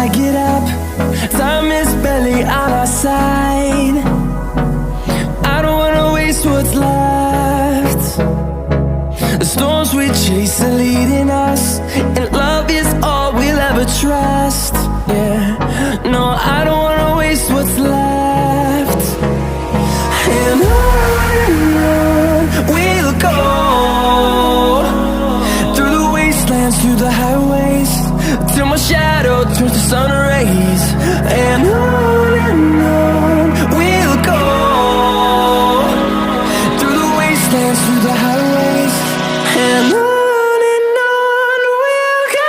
I get up, time is barely on our side. I don't wanna waste what's left. The storms we chase are leading us, and love is all we'll ever trust. Yeah, no, I don't wanna waste what's left. And on we'll go, through the wastelands, through the highways, till my shadow turns to sun rays. And on we'll go, through the wastelands, through the highways, and on we'll go.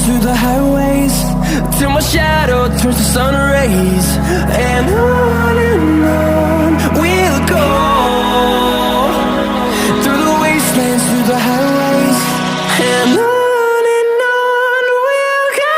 Through the highways, till my shadow turns to sun rays. And on we'll go, through the wastelands, through the highways, and on we'll go.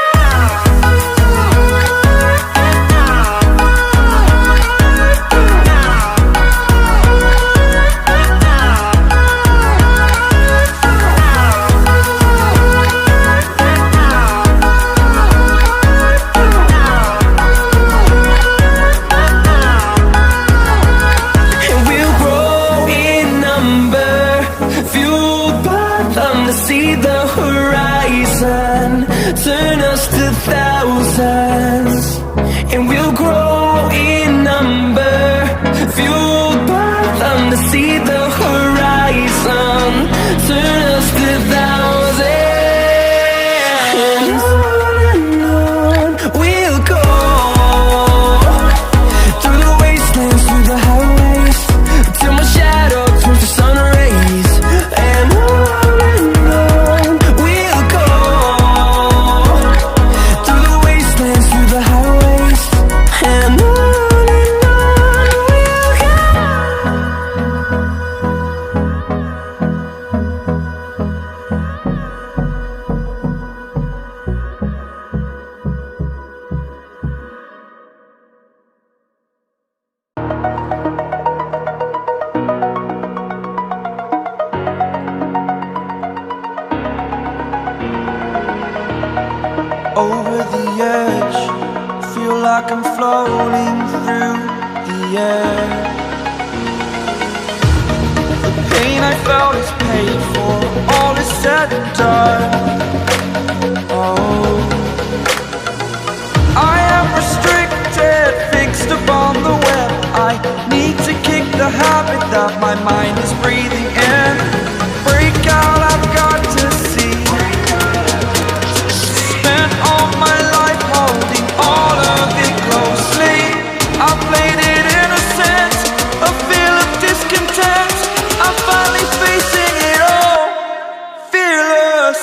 See the horizon, turn us to thousands, and we'll grow in number, fueled by them to see the horizon, turn us to thousands. And on we'll go, through the wastelands, through the highways, till my shadow turns to sun rays. And over the edge, feel like I'm floating through the air. The pain I felt is paid for, all is said and done. Oh, I am restricted, fixed upon the web. I need to kick the habit that my mind is breathing in. Break out, I've got to see. All my life holding all of it closely, I played it innocent, a feel of discontent. I'm finally facing it all, fearless.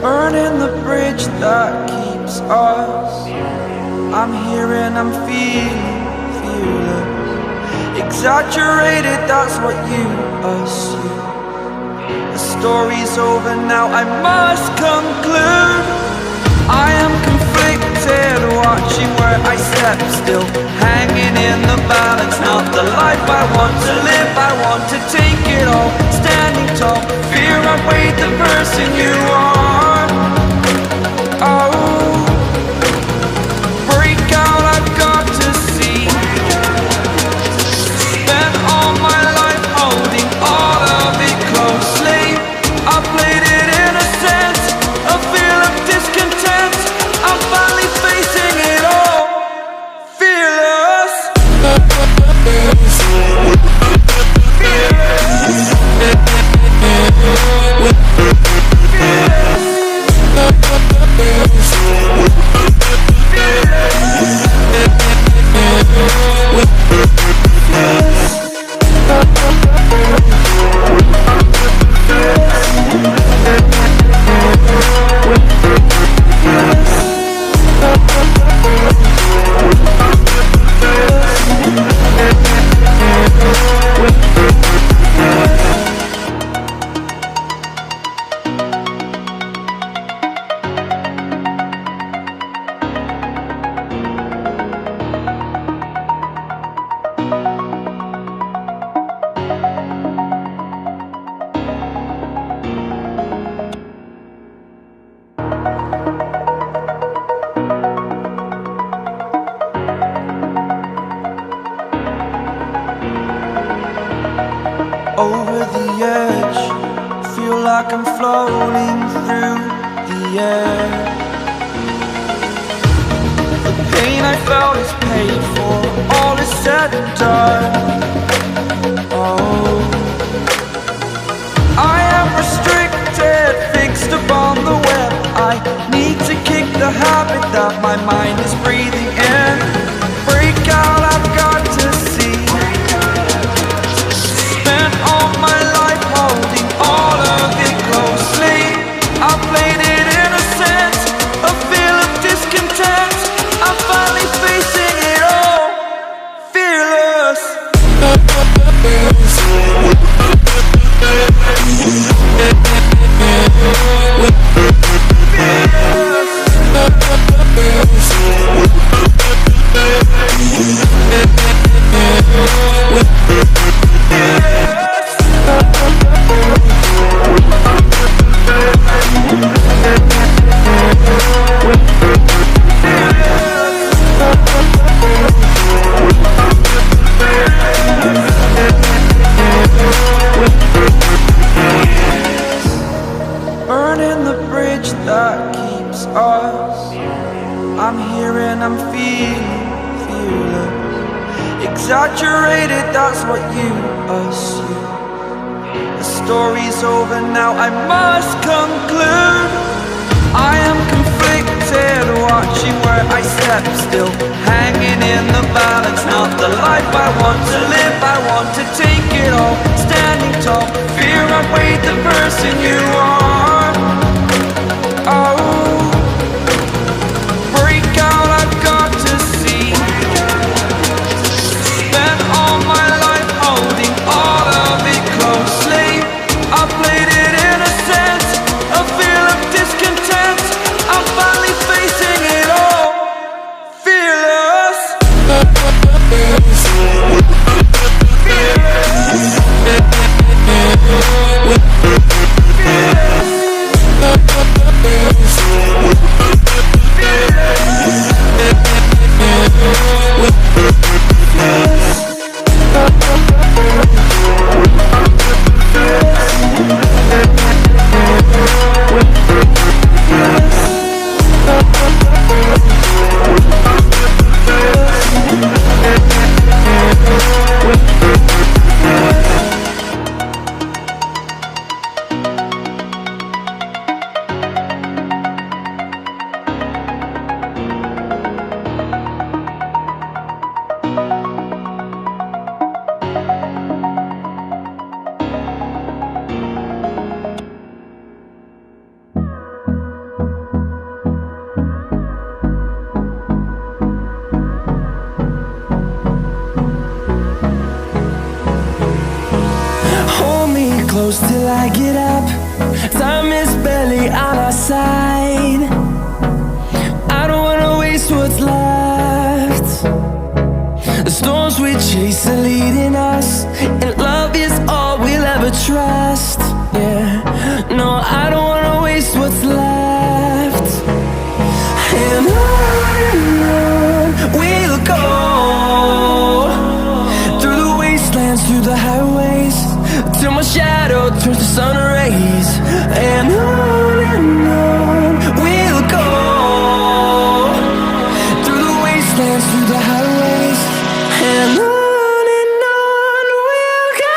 Burning the bridge that keeps us. I'm here and I'm feeling fearless. Exaggerated, that's what you assume. The story's over now, I must conclude. I am confused. step still, hanging in the balance. Not the life I want to live, I want to take it all. Standing tall, fear I weighed the person you are. Oh, break out, I've got to see. Spent all my life holding all of it closely. I played it innocent, a feel of discontent. I'm finally facing it all, fearless. Over the edge, feel like I'm floating through the air. The pain I felt is paid for, all is said and done. Oh, I am restricted, fixed upon the web. I need to kick the habit that my mind is breathing in. Break out, I've got to see. Spent all my life holding all of it closely. I played it innocent, a feel of discontent. I'm finally facing it all, fearless. Burning the bridge that keeps us. I'm here and I'm feeling fearless. Exaggerated, that's what you assume. The story's over now, I must conclude. I am conflicted, watching where I step still, hanging in the balance. Not the life I want to live, I want to take it all. Standing tall, fear I weighed the person you are. Oh, break out, I've got to see. Spent all my life holding all of it closely. I played it innocent, a feel of discontent. I'm finally facing it all, fearless. close till I get up. Time is barely on our side. I don't wanna waste what's left. chase are leading us, and love is all we'll ever trust. Yeah, no, I don't wanna waste what's left. And on we'll go, through the wastelands, through the highways, till my shadow turns to sun rays. And on we'll go, through the wastelands, through the highways, and on we'll go.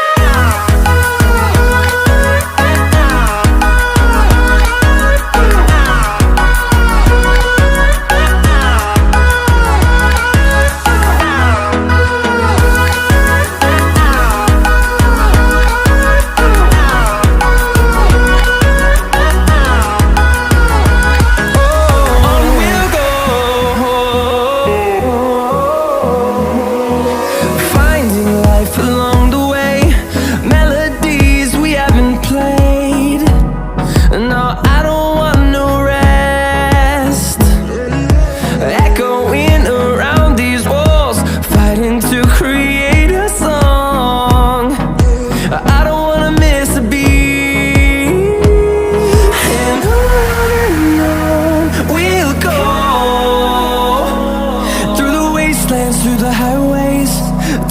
Through the highways,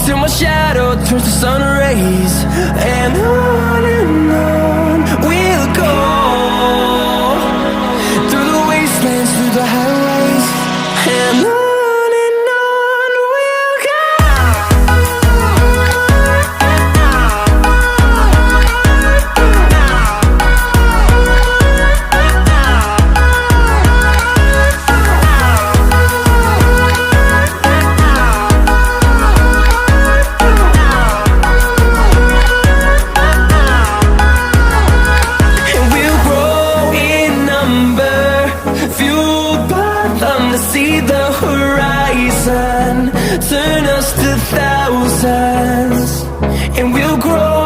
till my shadow turns to sun rays. And on we'll go, through the wastelands, through the highways, and on we'll go. See the horizon turn us to thousands, and we'll grow